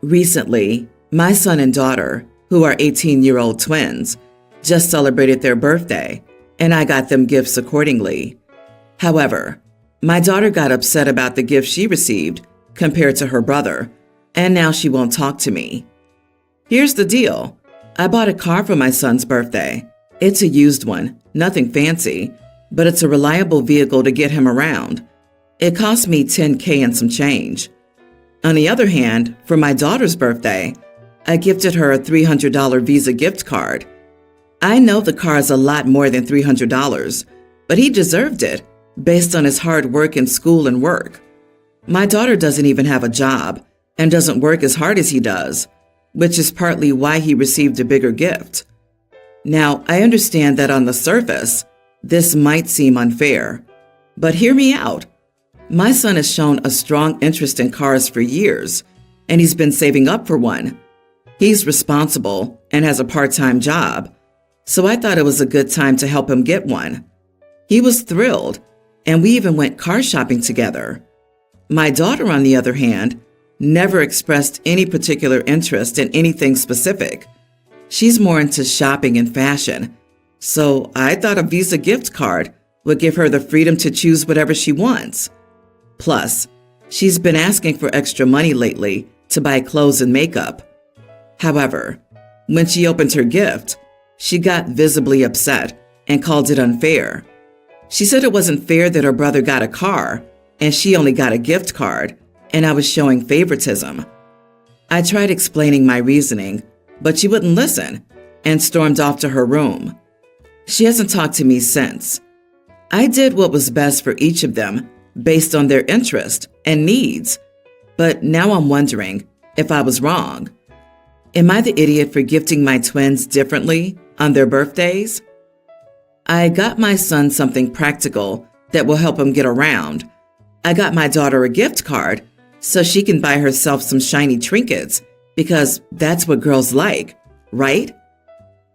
Recently, my son and daughter, who are 18-year-old twins, just celebrated their birthday, and I got them gifts accordingly. However, my daughter got upset about the gift she received compared to her brother, and now she won't talk to me. Here's the deal. I bought a car for my son's birthday. It's a used one, nothing fancy, but it's a reliable vehicle to get him around. It cost me $10,000 and some change. On the other hand, for my daughter's birthday, I gifted her a $300 Visa gift card. I know the car is a lot more than $300, but he deserved it based on his hard work in school and work. My daughter doesn't even have a job and doesn't work as hard as he does, which is partly why he received a bigger gift. Now, I understand that on the surface, this might seem unfair, but hear me out. My son has shown a strong interest in cars for years, and he's been saving up for one. He's responsible and has a part-time job, so I thought it was a good time to help him get one. He was thrilled, and we even went car shopping together. My daughter, on the other hand, never expressed any particular interest in anything specific. She's more into shopping and fashion, so I thought a Visa gift card would give her the freedom to choose whatever she wants. Plus, she's been asking for extra money lately to buy clothes and makeup. However, when she opened her gift, she got visibly upset and called it unfair. She said it wasn't fair that her brother got a car and she only got a gift card, and I was showing favoritism. I tried explaining my reasoning, but she wouldn't listen and stormed off to her room. She hasn't talked to me since. I did what was best for each of them based on their interest and needs, but now I'm wondering if I was wrong. Am I the idiot for gifting my twins differently on their birthdays? I got my son something practical that will help him get around. I got my daughter a gift card so she can buy herself some shiny trinkets because that's what girls like, right?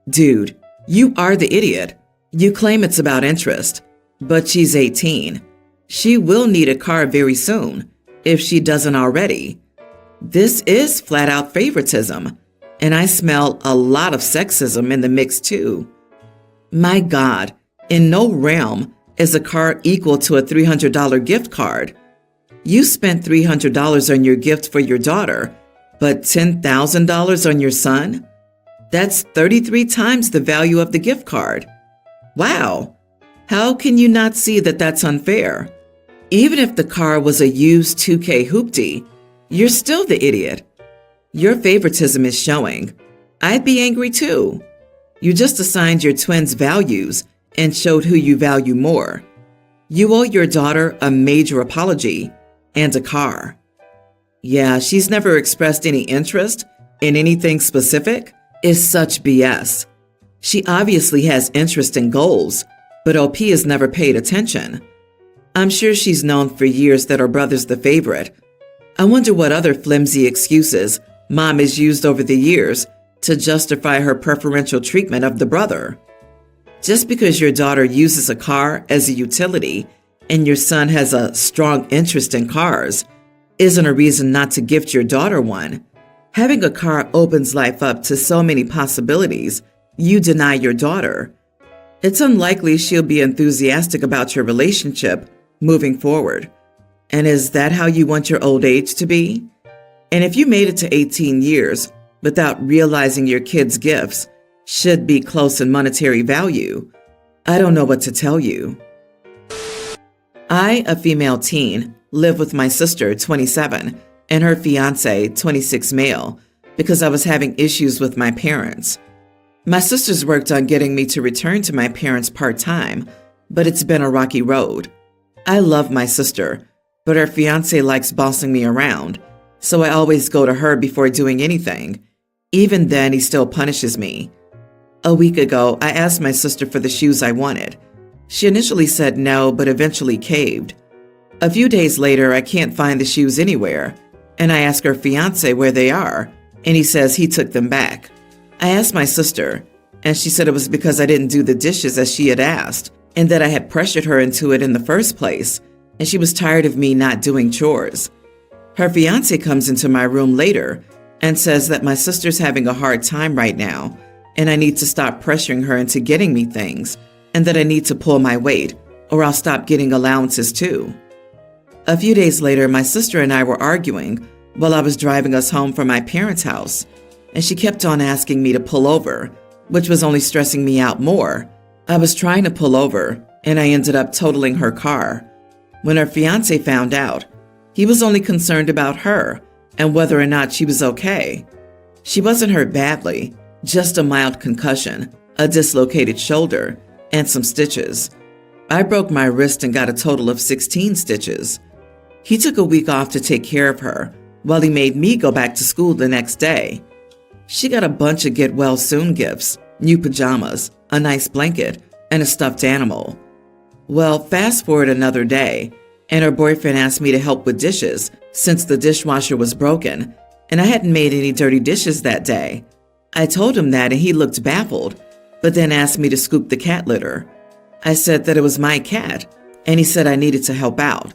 Dude, you are the idiot. You claim it's about interest, but she's 18. She will need a car very soon, if she doesn't already. This is flat out favoritism, and I smell a lot of sexism in the mix too. My God, in no realm is a car equal to a $300 gift card. You spent $300 on your gift for your daughter, but $10,000 on your son? That's 33 times the value of the gift card. Wow, how can you not see that that's unfair? Even if the car was a used 2K hoopty, you're still the idiot. Your favoritism is showing. I'd be angry too. You just assigned your twins values and showed who you value more. You owe your daughter a major apology and a car. Yeah, she's never expressed any interest in anything specific is such BS. She obviously has interest in goals, but OP has never paid attention. I'm sure she's known for years that her brother's the favorite. I wonder what other flimsy excuses Mom has used over the years to justify her preferential treatment of the brother. Just because your daughter uses a car as a utility and your son has a strong interest in cars isn't a reason not to gift your daughter one. Having a car opens life up to so many possibilities you deny your daughter. It's unlikely she'll be enthusiastic about your relationship moving forward. And is that how you want your old age to be? And if you made it to 18 years without realizing your kids' gifts should be close in monetary value, I don't know what to tell you. I, a female teen, live with my sister, 27, and her fiance, 26 male, because I was having issues with my parents. My sisters worked on getting me to return to my parents part-time, but it's been a rocky road. I love my sister, but her fiance likes bossing me around, so I always go to her before doing anything. Even then, he still punishes me. A week ago, I asked my sister for the shoes I wanted. She initially said no, but eventually caved. A few days later, I can't find the shoes anywhere, and I ask her fiance where they are, and he says he took them back. I asked my sister, and she said it was because I didn't do the dishes as she had asked, and that I had pressured her into it in the first place, and she was tired of me not doing chores. Her fiance comes into my room later and says that my sister's having a hard time right now and I need to stop pressuring her into getting me things and that I need to pull my weight or I'll stop getting allowances too. A few days later, my sister and I were arguing while I was driving us home from my parents' house, and she kept on asking me to pull over, which was only stressing me out more. I was trying to pull over, and I ended up totaling her car. When her fiancé found out, he was only concerned about her and whether or not she was okay. She wasn't hurt badly, just a mild concussion, a dislocated shoulder, and some stitches. I broke my wrist and got a total of 16 stitches. He took a week off to take care of her, while he made me go back to school the next day. She got a bunch of get-well-soon gifts, new pajamas, a nice blanket, and a stuffed animal. Well, fast forward another day, and her boyfriend asked me to help with dishes since the dishwasher was broken, and I hadn't made any dirty dishes that day. I told him that and he looked baffled, but then asked me to scoop the cat litter. I said that it was my cat, and he said I needed to help out.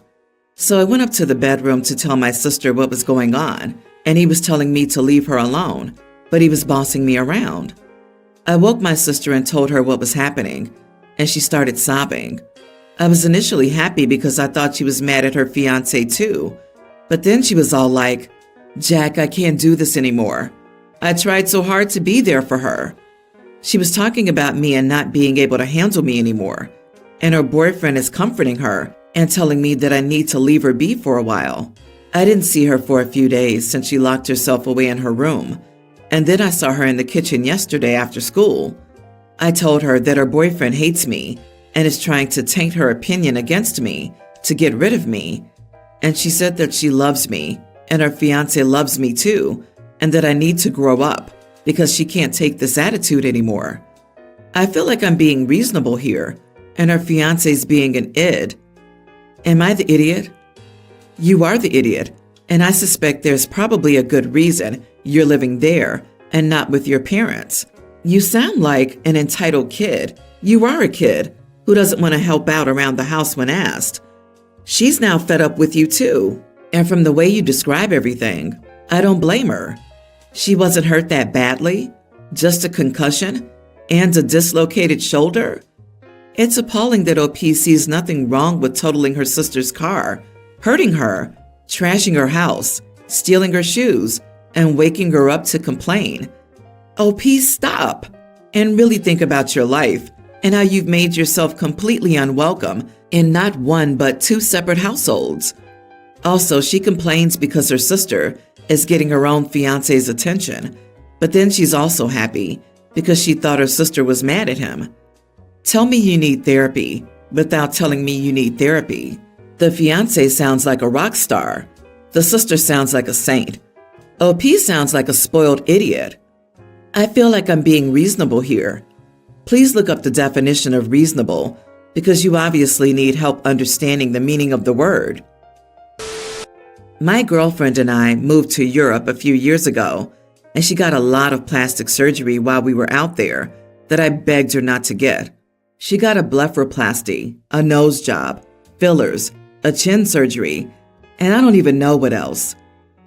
So I went up to the bedroom to tell my sister what was going on, and he was telling me to leave her alone, but he was bossing me around. I woke my sister and told her what was happening, and she started sobbing. I was initially happy because I thought she was mad at her fiancé too, but then she was all like, "Jack, I can't do this anymore. I tried so hard to be there for her." She was talking about me and not being able to handle me anymore, and her boyfriend is comforting her and telling me that I need to leave her be for a while. I didn't see her for a few days since she locked herself away in her room, and then I saw her in the kitchen yesterday after school. I told her that her boyfriend hates me and is trying to taint her opinion against me to get rid of me, and she said that she loves me and her fiancé loves me too, and that I need to grow up because she can't take this attitude anymore. I feel like I'm being reasonable here, and her fiancé's being an id. Am I the idiot? You are the idiot, and I suspect there's probably a good reason you're living there and not with your parents. You sound like an entitled kid. You are a kid who doesn't want to help out around the house when asked. She's now fed up with you too, and from the way you describe everything, I don't blame her. She wasn't hurt that badly, just a concussion and a dislocated shoulder. It's appalling that OP sees nothing wrong with totaling her sister's car, hurting her, trashing her house, stealing her shoes, and waking her up to complain. OP, stop and really think about your life and how you've made yourself completely unwelcome in not one but two separate households. Also, she complains because her sister is getting her own fiancé's attention, but then she's also happy because she thought her sister was mad at him. Tell me you need therapy without telling me you need therapy. The fiancé sounds like a rock star. The sister sounds like a saint. OP sounds like a spoiled idiot. I feel like I'm being reasonable here. Please look up the definition of reasonable because you obviously need help understanding the meaning of the word. My girlfriend and I moved to Europe a few years ago, and she got a lot of plastic surgery while we were out there that I begged her not to get. She got a blepharoplasty, a nose job, fillers, a chin surgery, and I don't even know what else.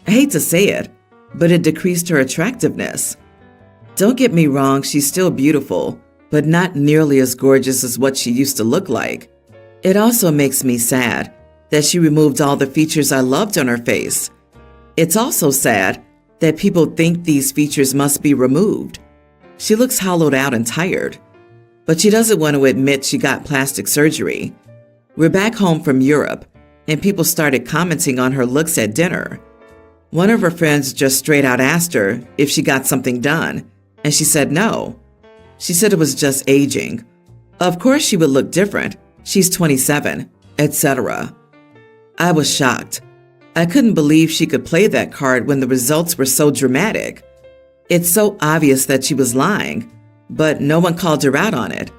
I hate to say it, but it decreased her attractiveness. Don't get me wrong, she's still beautiful, but not nearly as gorgeous as what she used to look like. It also makes me sad that she removed all the features I loved on her face. It's also sad that people think these features must be removed. She looks hollowed out and tired, but she doesn't want to admit she got plastic surgery. We're back home from Europe, and people started commenting on her looks at dinner. One of her friends just straight out asked her if she got something done, and she said no. She said it was just aging. Of course she would look different. She's 27, etc. I was shocked. I couldn't believe she could play that card when the results were so dramatic. It's so obvious that she was lying, but no one called her out on it.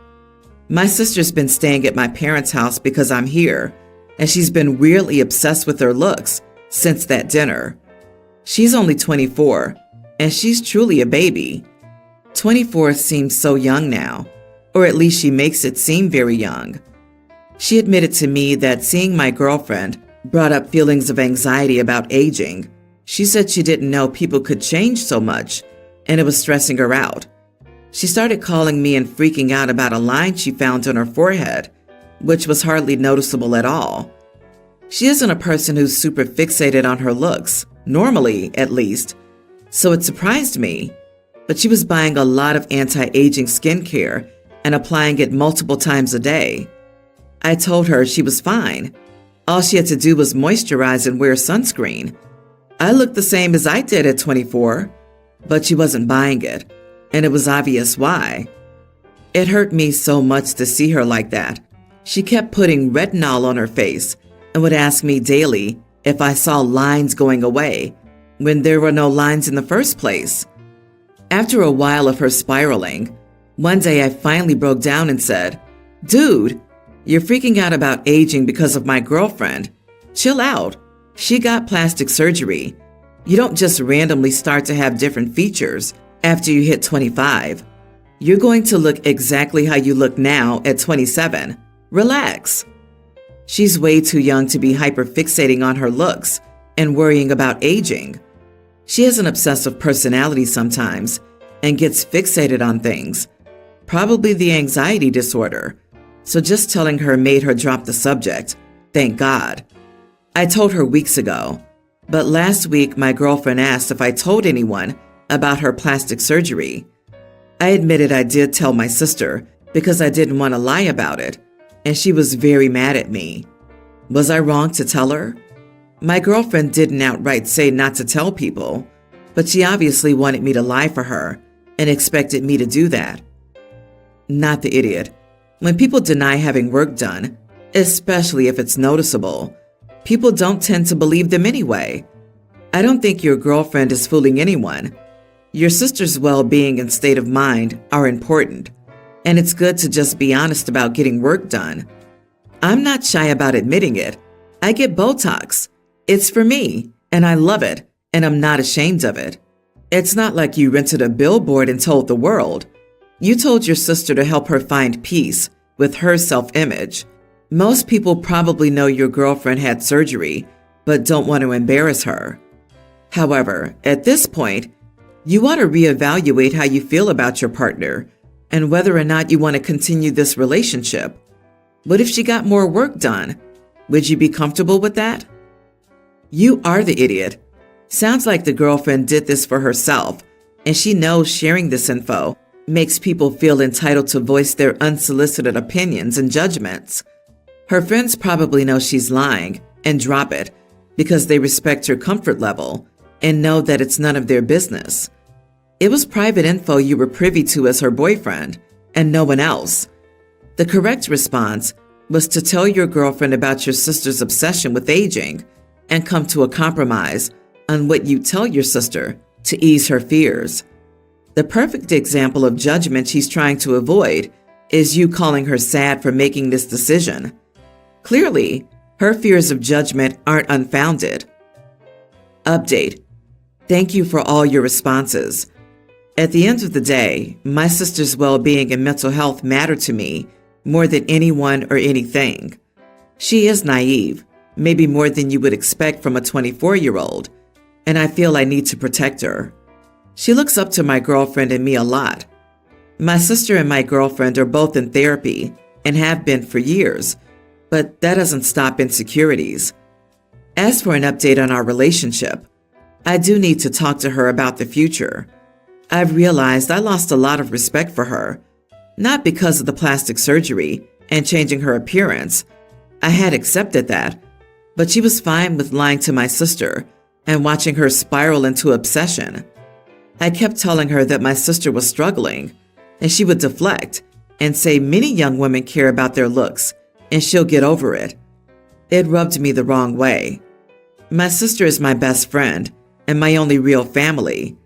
My sister's been staying at my parents' house because I'm here, and she's been weirdly obsessed with her looks since that dinner. She's only 24, and she's truly a baby. 24 seems so young now, or at least she makes it seem very young. She admitted to me that seeing my girlfriend brought up feelings of anxiety about aging. She said she didn't know people could change so much, and it was stressing her out. She started calling me and freaking out about a line she found on her forehead, which was hardly noticeable at all. She isn't a person who's super fixated on her looks, normally at least, so it surprised me. But she was buying a lot of anti-aging skincare and applying it multiple times a day. I told her she was fine. All she had to do was moisturize and wear sunscreen. I looked the same as I did at 24, but she wasn't buying it, and it was obvious why. It hurt me so much to see her like that. She kept putting retinol on her face and would ask me daily if I saw lines going away when there were no lines in the first place. After a while of her spiraling, one day I finally broke down and said, "Dude, you're freaking out about aging because of my girlfriend. Chill out. She got plastic surgery. You don't just randomly start to have different features after you hit 25. You're going to look exactly how you look now at 27. Relax." She's way too young to be hyperfixating on her looks and worrying about aging. She has an obsessive personality sometimes and gets fixated on things, probably the anxiety disorder. So just telling her made her drop the subject, thank God. I told her weeks ago, but last week my girlfriend asked if I told anyone about her plastic surgery. I admitted I did tell my sister because I didn't want to lie about it, and she was very mad at me. Was I wrong to tell her? My girlfriend didn't outright say not to tell people, but she obviously wanted me to lie for her and expected me to do that. Not the idiot. When people deny having work done, especially if it's noticeable, people don't tend to believe them anyway. I don't think your girlfriend is fooling anyone. Your sister's well-being and state of mind are important, and it's good to just be honest about getting work done. I'm not shy about admitting it. I get Botox. It's for me, and I love it, and I'm not ashamed of it. It's not like you rented a billboard and told the world. You told your sister to help her find peace with her self-image. Most people probably know your girlfriend had surgery, but don't want to embarrass her. However, at this point, you ought to reevaluate how you feel about your partner and whether or not you want to continue this relationship. What if she got more work done? Would you be comfortable with that? You are the idiot. Sounds like the girlfriend did this for herself, and she knows sharing this info makes people feel entitled to voice their unsolicited opinions and judgments. Her friends probably know she's lying and drop it because they respect her comfort level and know that it's none of their business. It was private info you were privy to as her boyfriend and no one else. The correct response was to tell your girlfriend about your sister's obsession with aging and come to a compromise on what you tell your sister to ease her fears. The perfect example of judgment she's trying to avoid is you calling her sad for making this decision. Clearly, her fears of judgment aren't unfounded. Update. Thank you for all your responses. At the end of the day, my sister's well-being and mental health matter to me more than anyone or anything. She is naive, maybe more than you would expect from a 24-year-old, and I feel I need to protect her. She looks up to my girlfriend and me a lot. My sister and my girlfriend are both in therapy and have been for years, but that doesn't stop insecurities. As for an update on our relationship, I do need to talk to her about the future. I've realized I lost a lot of respect for her, not because of the plastic surgery and changing her appearance. I had accepted that, but she was fine with lying to my sister and watching her spiral into obsession. I kept telling her that my sister was struggling, and she would deflect and say many young women care about their looks and she'll get over it. It rubbed me the wrong way. My sister is my best friend and my only real family.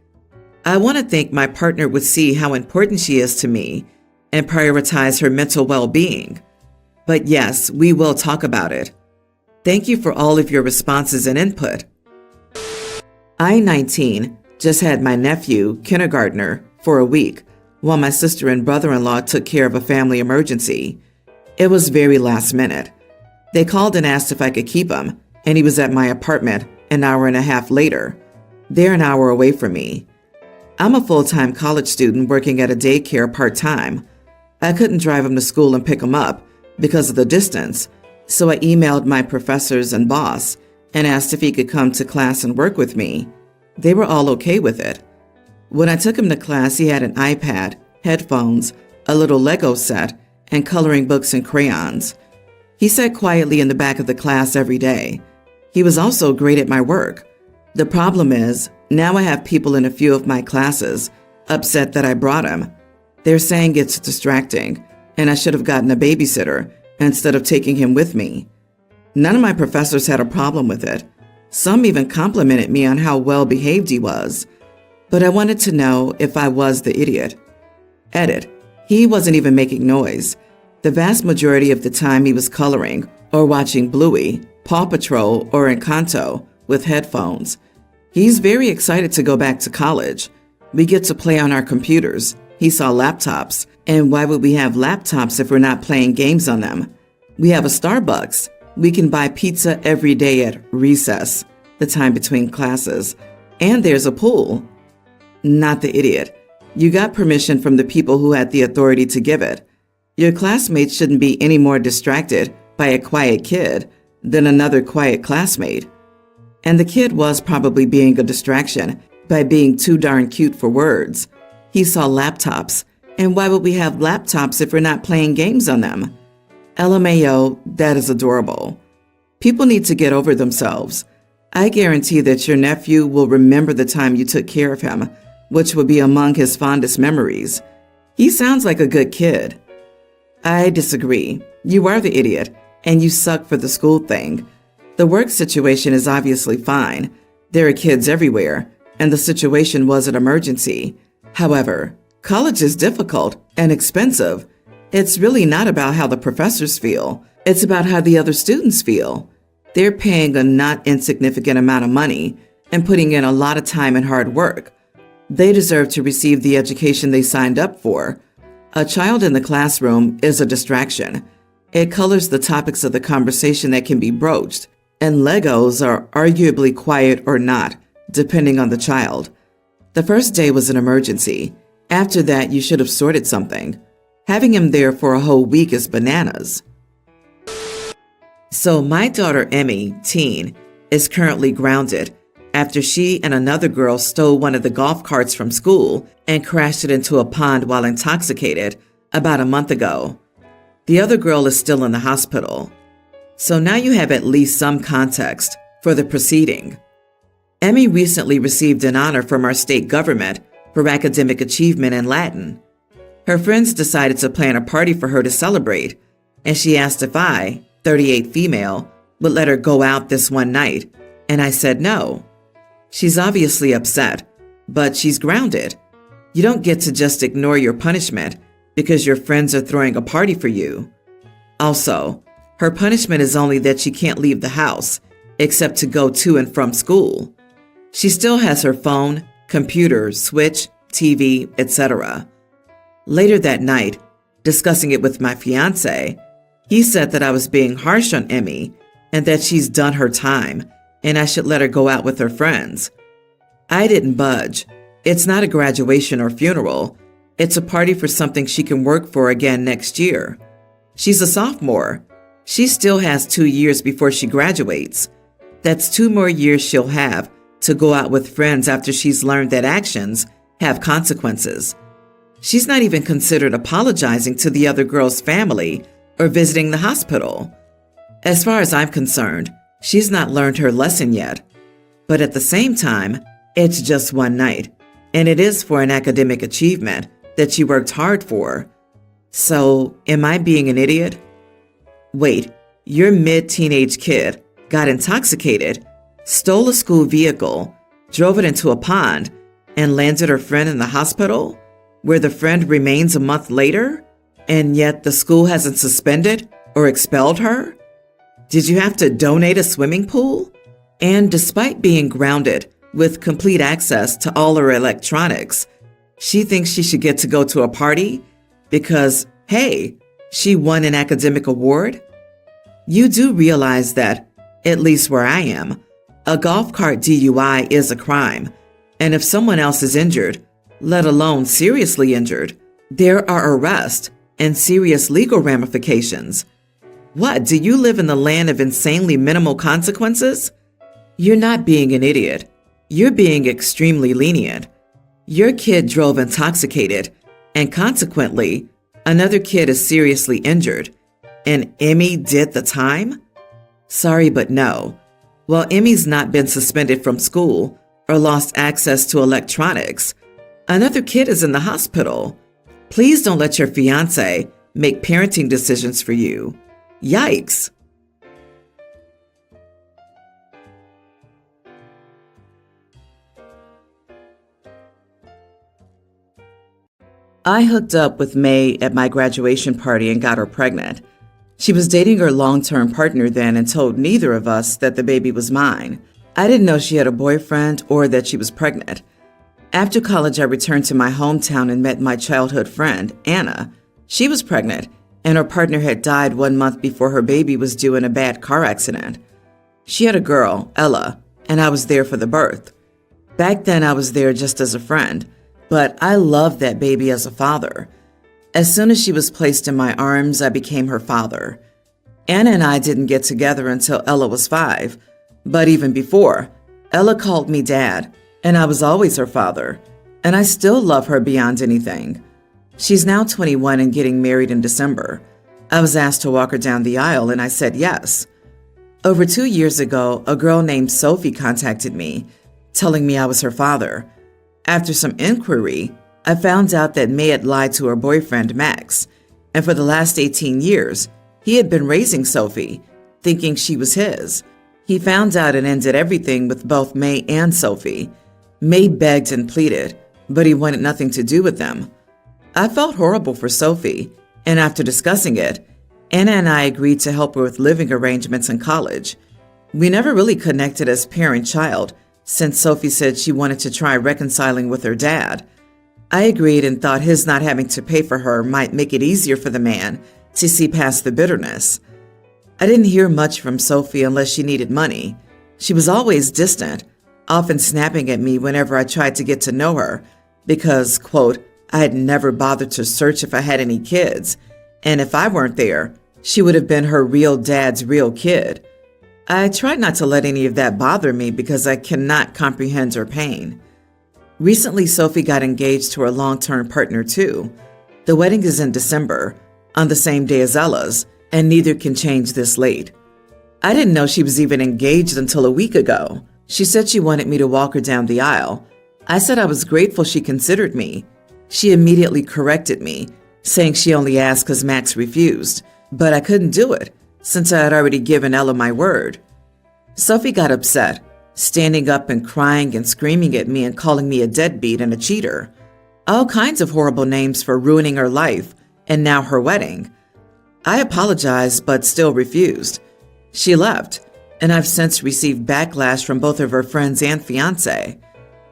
I want to think my partner would see how important she is to me and prioritize her mental well-being. But yes, we will talk about it. Thank you for all of your responses and input. I, 19, just had my nephew, kindergartner, for a week while my sister and brother-in-law took care of a family emergency. It was very last minute. They called and asked if I could keep him, and he was at my apartment an hour and a half later. They're an hour away from me. I'm a full-time college student working at a daycare part-time. I couldn't drive him to school and pick him up because of the distance, so I emailed my professors and boss and asked if he could come to class and work with me. They were all okay with it. When I took him to class, he had an iPad, headphones, a little Lego set, and coloring books and crayons. He sat quietly in the back of the class every day. He was also great at my work. The problem is, now I have people in a few of my classes upset that I brought him. They're saying it's distracting, and I should have gotten a babysitter instead of taking him with me. None of my professors had a problem with it. Some even complimented me on how well behaved he was. But I wanted to know if I was the idiot. Edit. He wasn't even making noise. The vast majority of the time he was coloring or watching Bluey, Paw Patrol, or Encanto with headphones. He's very excited to go back to college. We get to play on our computers. He saw laptops. And why would we have laptops if we're not playing games on them? We have a Starbucks. We can buy pizza every day at recess, the time between classes. And there's a pool. Not the idiot. You got permission from the people who had the authority to give it. Your classmates shouldn't be any more distracted by a quiet kid than another quiet classmate. And the kid was probably being a distraction by being too darn cute for words. He saw laptops. And why would we have laptops if we're not playing games on them? LMAO, that is adorable. People need to get over themselves. I guarantee that your nephew will remember the time you took care of him, which will be among his fondest memories. He sounds like a good kid. I disagree. You are the idiot, and you suck for the school thing. The work situation is obviously fine. There are kids everywhere, and the situation was an emergency. However, college is difficult and expensive. It's really not about how the professors feel. It's about how the other students feel. They're paying a not insignificant amount of money and putting in a lot of time and hard work. They deserve to receive the education they signed up for. A child in the classroom is a distraction. It colors the topics of the conversation that can be broached, and Legos are arguably quiet or not, depending on the child. The first day was an emergency. After that, you should have sorted something. Having him there for a whole week is bananas. So my daughter Emmy, teen, is currently grounded after she and another girl stole one of the golf carts from school and crashed it into a pond while intoxicated about a month ago. The other girl is still in the hospital. So now you have at least some context for the proceeding. Emmy recently received an honor from our state government for academic achievement in Latin. Her friends decided to plan a party for her to celebrate, and she asked if I, 38 female, would let her go out this one night, and I said no. She's obviously upset, but she's grounded. You don't get to just ignore your punishment because your friends are throwing a party for you. Also, her punishment is only that she can't leave the house except to go to and from school. She still has her phone, computer, switch, TV, etc. Later that night, discussing it with my fiancé, he said that I was being harsh on Emmy and that she's done her time and I should let her go out with her friends. I didn't budge. It's not a graduation or funeral. It's a party for something she can work for again next year. She's a sophomore. She still has 2 years before she graduates. That's 2 more years she'll have to go out with friends after she's learned that actions have consequences. She's not even considered apologizing to the other girl's family or visiting the hospital. As far as I'm concerned, she's not learned her lesson yet. But at the same time, it's just one night, and it is for an academic achievement that she worked hard for. So, am I being an idiot? Wait, your mid-teenage kid got intoxicated, stole a school vehicle, drove it into a pond, and landed her friend in the hospital, where the friend remains a month later, and yet the school hasn't suspended or expelled her? Did you have to donate a swimming pool? And despite being grounded with complete access to all her electronics, she thinks she should get to go to a party because, hey, she won an academic award? You do realize that, at least where I am, a golf cart DUI is a crime And if someone else is injured, let alone seriously injured, there are arrests and serious legal ramifications. What, do you live in the land of insanely minimal consequences? You're not being an idiot. You're being extremely lenient. Your kid drove intoxicated, and consequently, another kid is seriously injured, and Emmy did the time? Sorry, but no. While Emmy's not been suspended from school or lost access to electronics, another kid is in the hospital. Please don't let your fiancé make parenting decisions for you. Yikes. I hooked up with May at my graduation party and got her pregnant. She was dating her long-term partner then and told neither of us that the baby was mine. I didn't know she had a boyfriend or that she was pregnant. After college, I returned to my hometown and met my childhood friend, Anna. She was pregnant, and her partner had died 1 month before her baby was due in a bad car accident. She had a girl, Ella, and I was there for the birth. Back then, I was there just as a friend, but I loved that baby as a father. As soon as she was placed in my arms, I became her father. Anna and I didn't get together until Ella was 5, but even before, Ella called me dad, and I was always her father, and I still love her beyond anything. She's now 21 and getting married in December. I was asked to walk her down the aisle, and I said yes. Over 2 years ago, a girl named Sophie contacted me, telling me I was her father. After some inquiry, I found out that May had lied to her boyfriend, Max, and for the last 18 years, he had been raising Sophie, thinking she was his. He found out and ended everything with both May and Sophie. May begged and pleaded, but he wanted nothing to do with them. I felt horrible for Sophie, and after discussing it, Anna and I agreed to help her with living arrangements in college. We never really connected as parent-child, since Sophie said she wanted to try reconciling with her dad. I agreed and thought his not having to pay for her might make it easier for the man to see past the bitterness. I didn't hear much from Sophie unless she needed money. She was always distant, often snapping at me whenever I tried to get to know her because, quote, I had never bothered to search if I had any kids, and if I weren't there, she would have been her real dad's real kid. I tried not to let any of that bother me because I cannot comprehend her pain. Recently, Sophie got engaged to her long-term partner too. The wedding is in December, on the same day as Ella's, and neither can change this late. I didn't know she was even engaged until a week ago. She said she wanted me to walk her down the aisle. I said I was grateful she considered me. She immediately corrected me, saying she only asked because Max refused, but I couldn't do it since I had already given Ella my word. Sophie got upset, standing up and crying and screaming at me and calling me a deadbeat and a cheater. All kinds of horrible names for ruining her life and now her wedding. I apologized but still refused. She left, and I've since received backlash from both of her friends and fiancé.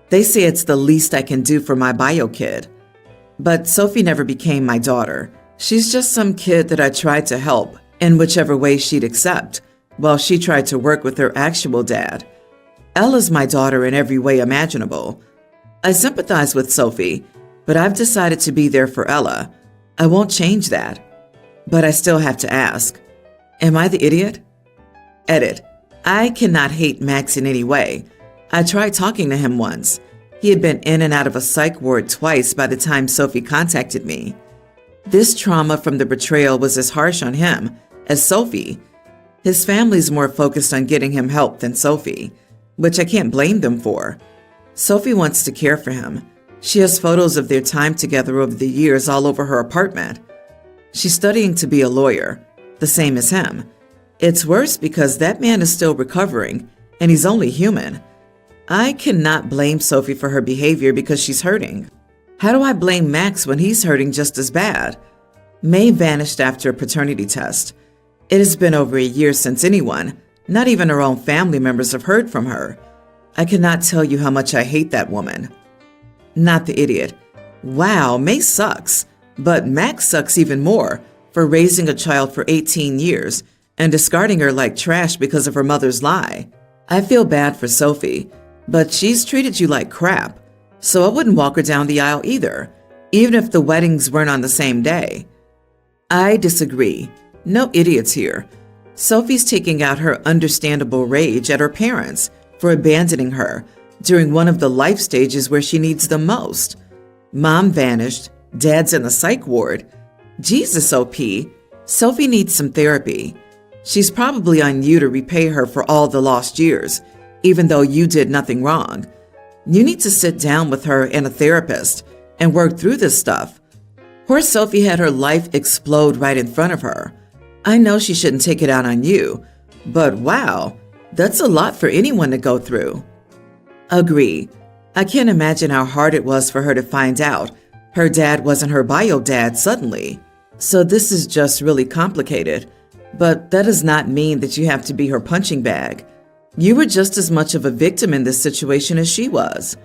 They say it's the least I can do for my bio kid. But Sophie never became my daughter. She's just some kid that I tried to help in whichever way she'd accept, while she tried to work with her actual dad. Ella's my daughter in every way imaginable. I sympathize with Sophie, but I've decided to be there for Ella. I won't change that. But I still have to ask, am I the idiot? Edit. I cannot hate Max in any way. I tried talking to him once. He had been in and out of a psych ward twice by the time Sophie contacted me. This trauma from the betrayal was as harsh on him as Sophie. His family's more focused on getting him help than Sophie, which I can't blame them for. Sophie wants to care for him. She has photos of their time together over the years all over her apartment. She's studying to be a lawyer, the same as him. It's worse because that man is still recovering, and he's only human. I cannot blame Sophie for her behavior because she's hurting. How do I blame Max when he's hurting just as bad? May vanished after a paternity test. It has been over a year since anyone, not even her own family members, have heard from her. I cannot tell you how much I hate that woman. Not the idiot. Wow, May sucks. But Max sucks even more for raising a child for 18 years and discarding her like trash because of her mother's lie. I feel bad for Sophie, But she's treated you like crap, so I wouldn't walk her down the aisle either, even if the weddings weren't on the same day. I disagree. No idiots here. Sophie's taking out her understandable rage at her parents for abandoning her during one of the life stages where she needs them most. Mom vanished, dad's in the psych ward. Jesus, OP, Sophie needs some therapy. She's probably on you to repay her for all the lost years, even though you did nothing wrong. You need to sit down with her and a therapist and work through this stuff. Poor Sophie had her life explode right in front of her. I know she shouldn't take it out on you, but wow, that's a lot for anyone to go through. Agree. I can't imagine how hard it was for her to find out her dad wasn't her bio dad suddenly. So this is just really complicated, but that does not mean that you have to be her punching bag. You were just as much of a victim in this situation as she was.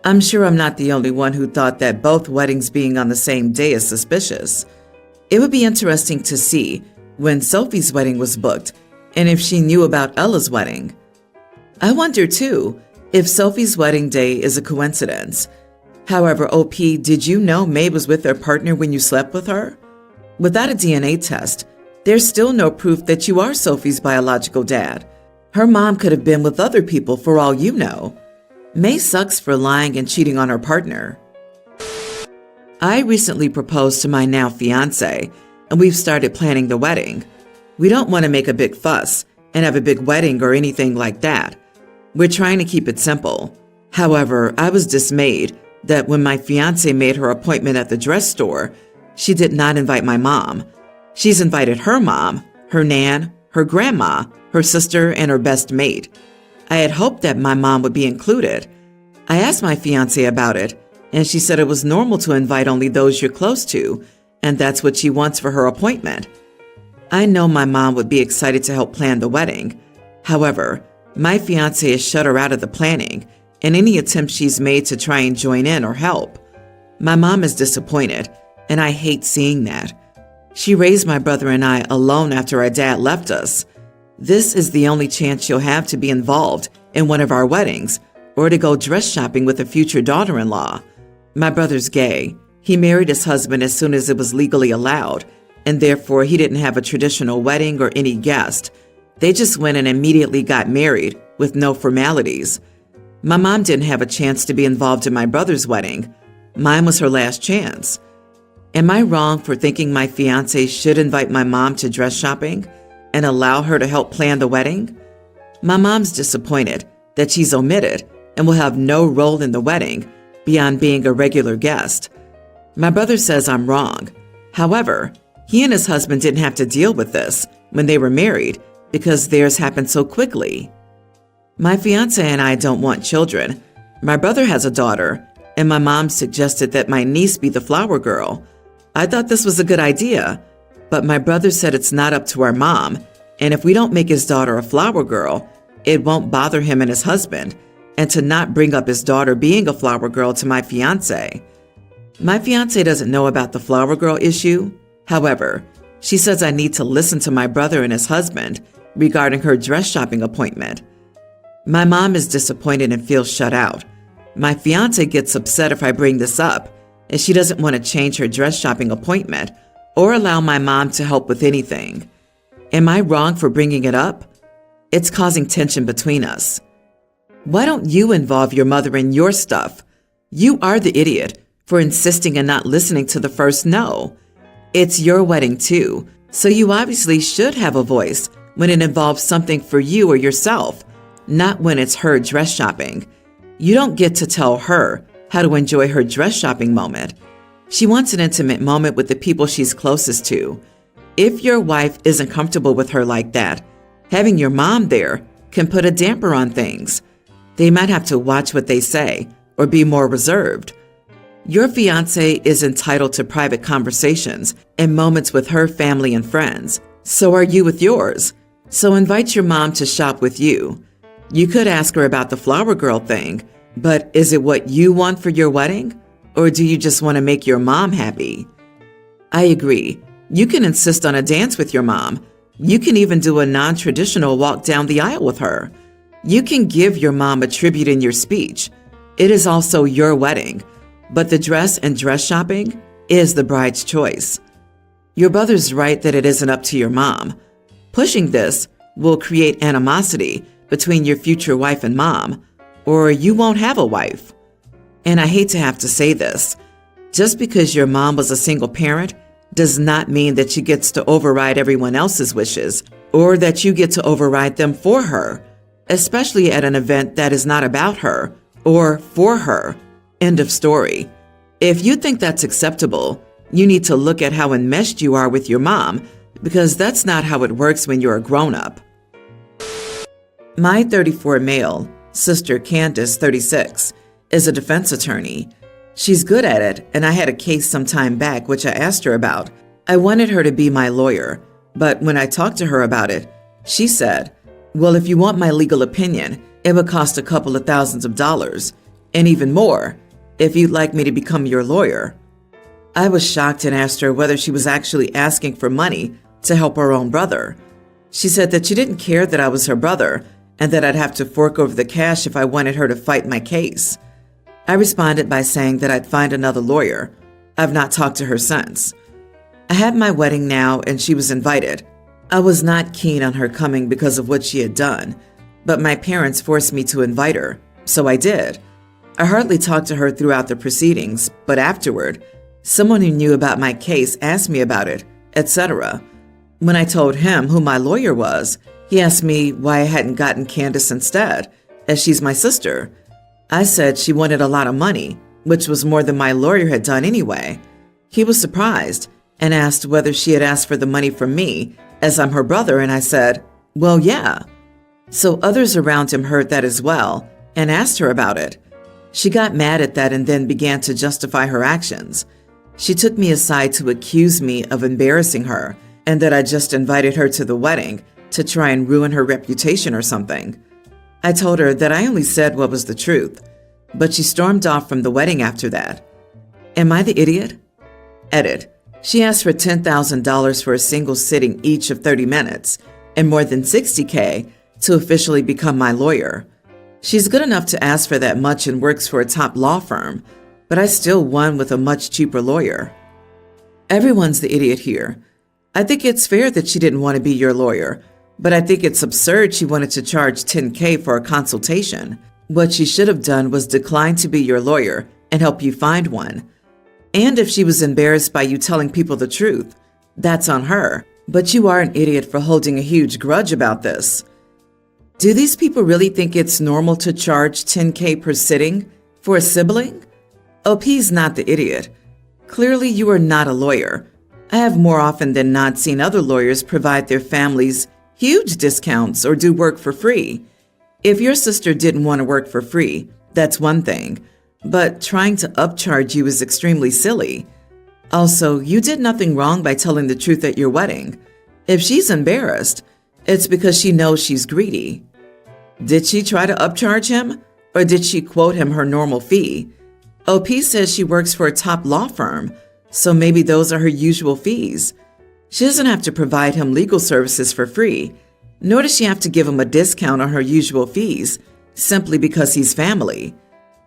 I'm sure I'm not the only one who thought that both weddings being on the same day is suspicious. It would be interesting to see when Sophie's wedding was booked and if she knew about Ella's wedding. I wonder too if Sophie's wedding day is a coincidence. However, OP, did you know May was with her partner when you slept with her? Without a DNA test, there's still no proof that you are Sophie's biological dad. Her mom could have been with other people for all you know. May sucks for lying and cheating on her partner. I recently proposed to my now fiancé, and we've started planning the wedding. We don't want to make a big fuss and have a big wedding or anything like that. We're trying to keep it simple. However, I was dismayed that when my fiancé made her appointment at the dress store, she did not invite my mom. She's invited her mom, her nan, her grandma, her sister, and her best mate. I had hoped that my mom would be included. I asked my fiancé about it, and she said it was normal to invite only those you're close to, and that's what she wants for her appointment. I know my mom would be excited to help plan the wedding. However, my fiancé has shut her out of the planning and any attempt she's made to try and join in or help. My mom is disappointed, and I hate seeing that. She raised my brother and I alone after our dad left us. This is the only chance she'll have to be involved in one of our weddings or to go dress shopping with a future daughter-in-law. My brother's gay. He married his husband as soon as it was legally allowed, and therefore he didn't have a traditional wedding or any guest. They just went and immediately got married with no formalities. My mom didn't have a chance to be involved in my brother's wedding. Mine was her last chance. Am I wrong for thinking my fiancé should invite my mom to dress shopping and allow her to help plan the wedding? My mom's disappointed that she's omitted and will have no role in the wedding beyond being a regular guest. My brother says I'm wrong. However, he and his husband didn't have to deal with this when they were married because theirs happened so quickly. My fiancé and I don't want children. My brother has a daughter, and my mom suggested that my niece be the flower girl. I thought this was a good idea, but my brother said it's not up to our mom, and if we don't make his daughter a flower girl, it won't bother him and his husband, and to not bring up his daughter being a flower girl to my fiancé. My fiancé doesn't know about the flower girl issue. However, she says I need to listen to my brother and his husband regarding her dress shopping appointment. My mom is disappointed and feels shut out. My fiancé gets upset if I bring this up, and she doesn't want to change her dress shopping appointment or allow my mom to help with anything. Am I wrong for bringing it up? It's causing tension between us. Why don't you involve your mother in your stuff? You are the idiot for insisting and not listening to the first no. It's your wedding too, so you obviously should have a voice when it involves something for you or yourself, not when it's her dress shopping. You don't get to tell her how to enjoy her dress shopping moment. She wants an intimate moment with the people she's closest to. If your wife isn't comfortable with her like that, having your mom there can put a damper on things. They might have to watch what they say or be more reserved. Your fiancé is entitled to private conversations and moments with her family and friends. So are you with yours. So invite your mom to shop with you. You could ask her about the flower girl thing, but is it what you want for your wedding? Or do you just want to make your mom happy? I agree. You can insist on a dance with your mom. You can even do a non-traditional walk down the aisle with her. You can give your mom a tribute in your speech. It is also your wedding, but the dress and dress shopping is the bride's choice. Your brother's right that it isn't up to your mom. Pushing this will create animosity between your future wife and mom, or you won't have a wife. And I hate to have to say this, just because your mom was a single parent does not mean that she gets to override everyone else's wishes or that you get to override them for her, especially at an event that is not about her or for her. End of story. If you think that's acceptable, you need to look at how enmeshed you are with your mom, because that's not how it works when you're a grown-up. My 34 male sister Candace, 36, is a defense attorney. She's good at it, and I had a case some time back which I asked her about. I wanted her to be my lawyer, but when I talked to her about it, she said, "Well, if you want my legal opinion, it would cost a couple of thousands of dollars, and even more if you'd like me to become your lawyer." I was shocked and asked her whether she was actually asking for money to help her own brother. She said that she didn't care that I was her brother and that I'd have to fork over the cash if I wanted her to fight my case. I responded by saying that I'd find another lawyer. I've not talked to her since. I had my wedding now and she was invited. I was not keen on her coming because of what she had done, but my parents forced me to invite her, so I did. I hardly talked to her throughout the proceedings, but afterward, someone who knew about my case asked me about it, etc. When I told him who my lawyer was, he asked me why I hadn't gotten Candace instead, as she's my sister. I said she wanted a lot of money, which was more than my lawyer had done anyway. He was surprised and asked whether she had asked for the money from me, as I'm her brother, and I said, "Well, yeah." So others around him heard that as well and asked her about it. She got mad at that and then began to justify her actions. She took me aside to accuse me of embarrassing her and that I just invited her to the wedding to try and ruin her reputation or something. I told her that I only said what was the truth, but she stormed off from the wedding after that. Am I the idiot? Edit. She asked for $10,000 for a single sitting each of 30 minutes and more than $60K to officially become my lawyer. She's good enough to ask for that much and works for a top law firm, but I still won with a much cheaper lawyer. Everyone's the idiot here. I think it's fair that she didn't want to be your lawyer, but I think it's absurd she wanted to charge $10K for a consultation. What she should have done was decline to be your lawyer and help you find one. And if she was embarrassed by you telling people the truth, that's on her. But you are an idiot for holding a huge grudge about this. Do these people really think it's normal to charge $10K per sitting for a sibling? OP's not the idiot. Clearly you are not a lawyer. I have more often than not seen other lawyers provide their families huge discounts or do work for free. If your sister didn't want to work for free, that's one thing, but trying to upcharge you is extremely silly. Also, you did nothing wrong by telling the truth at your wedding. If she's embarrassed, it's because she knows she's greedy. Did she try to upcharge him, or did she quote him her normal fee? OP says she works for a top law firm, so maybe those are her usual fees. She doesn't have to provide him legal services for free, nor does she have to give him a discount on her usual fees, simply because he's family.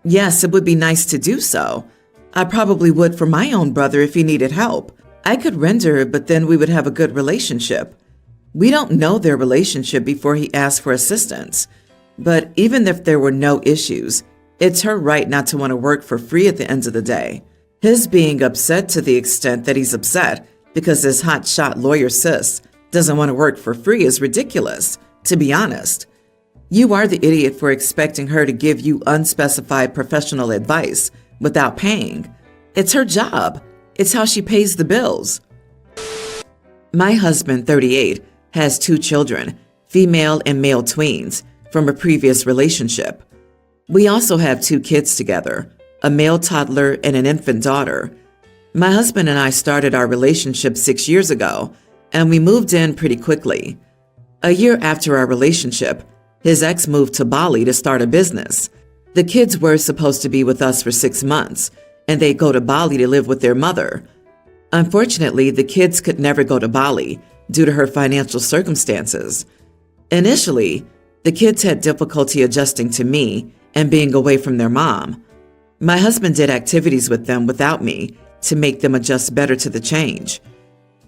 Yes, it would be nice to do so. I probably would for my own brother if he needed help. I could render, but then we would have a good relationship. We don't know their relationship before he asked for assistance. But even if there were no issues, it's her right not to want to work for free at the end of the day. His being upset to the extent that he's upset because his hotshot lawyer sis doesn't want to work for free is ridiculous, to be honest. You are the idiot for expecting her to give you unspecified professional advice without paying. It's her job. It's how she pays the bills. My husband, 38, has 2 children, female and male tweens, from a previous relationship. We also have 2 kids together, a male toddler and an infant daughter. My husband and I started our relationship 6 years ago, and we moved in pretty quickly. A year after our relationship, his ex moved to Bali to start a business. The kids were supposed to be with us for 6 months, and they'd go to Bali to live with their mother. Unfortunately, the kids could never go to Bali due to her financial circumstances. Initially, The kids had difficulty adjusting to me and being away from their mom. My husband did activities with them without me to make them adjust better to the change.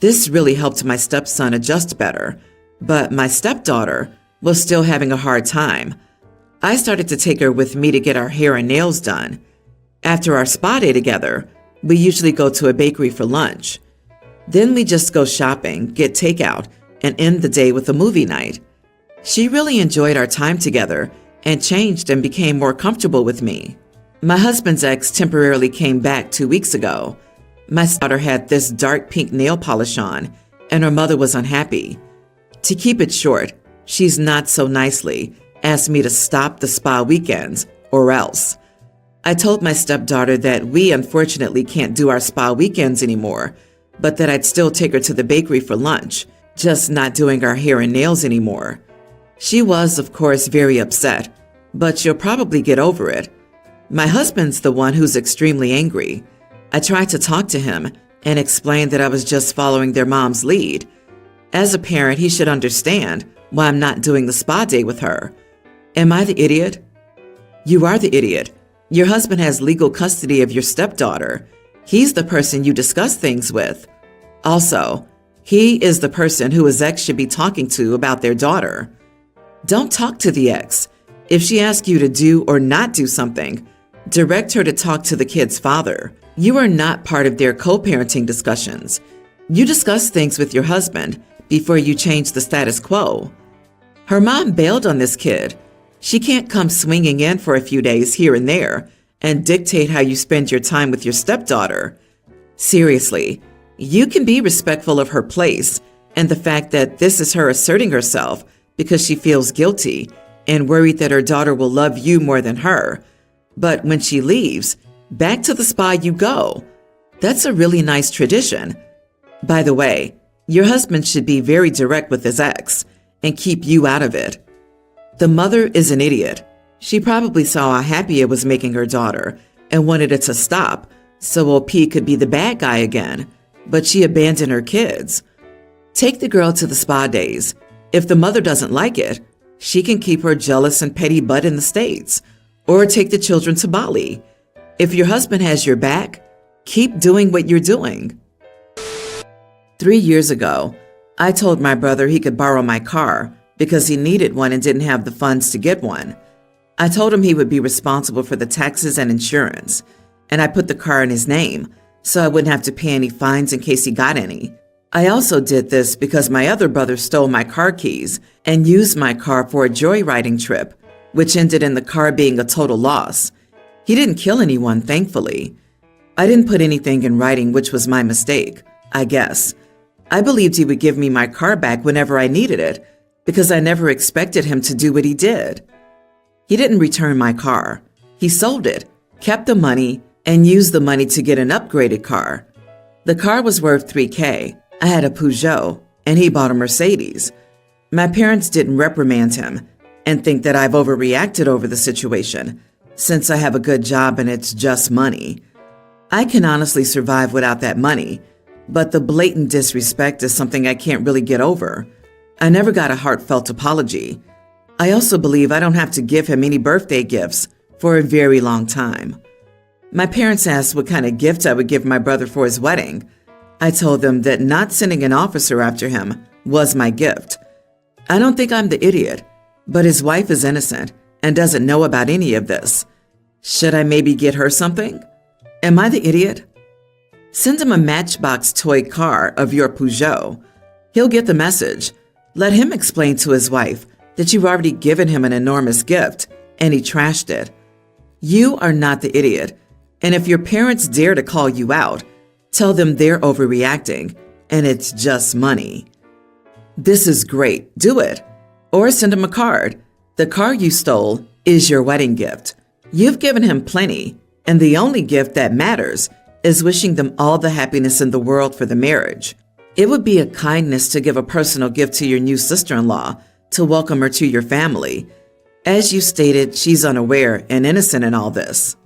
This really helped my stepson adjust better, but my stepdaughter was still having a hard time. I started to take her with me to get our hair and nails done. After our spa day together, we usually go to a bakery for lunch. Then we just go shopping, get takeout, and end the day with a movie night. She really enjoyed our time together and changed and became more comfortable with me. My husband's ex temporarily came back 2 weeks ago. My daughter had this dark pink nail polish on, and her mother was unhappy. To keep it short, she's not so nicely asked me to stop the spa weekends or else. I told my stepdaughter that we unfortunately can't do our spa weekends anymore, but that I'd still take her to the bakery for lunch, just not doing our hair and nails anymore. She was, of course, very upset, but she'll probably get over it. My husband's the one who's extremely angry. I tried to talk to him and explain that I was just following their mom's lead. As a parent, he should understand why I'm not doing the spa day with her. Am I the idiot? You are the idiot. Your husband has legal custody of your stepdaughter. He's the person you discuss things with. Also, he is the person who his ex should be talking to about their daughter. Don't talk to the ex. If she asks you to do or not do something, direct her to talk to the kid's father. You are not part of their co-parenting discussions. You discuss things with your husband before you change the status quo. Her mom bailed on this kid. She can't come swinging in for a few days here and there and dictate how you spend your time with your stepdaughter. Seriously, you can be respectful of her place and the fact that this is her asserting herself because she feels guilty and worried that her daughter will love you more than her. But when she leaves, back to the spa you go. That's a really nice tradition. By the way, your husband should be very direct with his ex and keep you out of it. The mother is an idiot. She probably saw how happy it was making her daughter and wanted it to stop so OP could be the bad guy again, but she abandoned her kids. Take the girl to the spa days. If the mother doesn't like it, she can keep her jealous and petty butt in the States, or take the children to Bali. If your husband has your back, keep doing what you're doing. 3 years ago, I told my brother he could borrow my car because he needed one and didn't have the funds to get one. I told him he would be responsible for the taxes and insurance, and I put the car in his name so I wouldn't have to pay any fines in case he got any. I also did this because my other brother stole my car keys and used my car for a joyriding trip, which ended in the car being a total loss. He didn't kill anyone, thankfully. I didn't put anything in writing, which was my mistake, I guess. I believed he would give me my car back whenever I needed it, because I never expected him to do what he did. He didn't return my car. He sold it, kept the money, and used the money to get an upgraded car. The car was worth $3,000. I had a Peugeot, and he bought a Mercedes. My parents didn't reprimand him and think that I've overreacted over the situation, since I have a good job and it's just money. I can honestly survive without that money, but the blatant disrespect is something I can't really get over. I never got a heartfelt apology. I also believe I don't have to give him any birthday gifts for a very long time. My parents asked what kind of gift I would give my brother for his wedding. I told them that not sending an officer after him was my gift. I don't think I'm the idiot, but his wife is innocent and doesn't know about any of this. Should I maybe get her something? Am I the idiot? Send him a Matchbox toy car of your Peugeot. He'll get the message. Let him explain to his wife that you've already given him an enormous gift and he trashed it. You are not the idiot, and if your parents dare to call you out, tell them they're overreacting and it's just money. This is great. Do it. Or send him a card. The car you stole is your wedding gift. You've given him plenty, and the only gift that matters is wishing them all the happiness in the world for the marriage. It would be a kindness to give a personal gift to your new sister-in-law to welcome her to your family. As you stated, she's unaware and innocent in all this.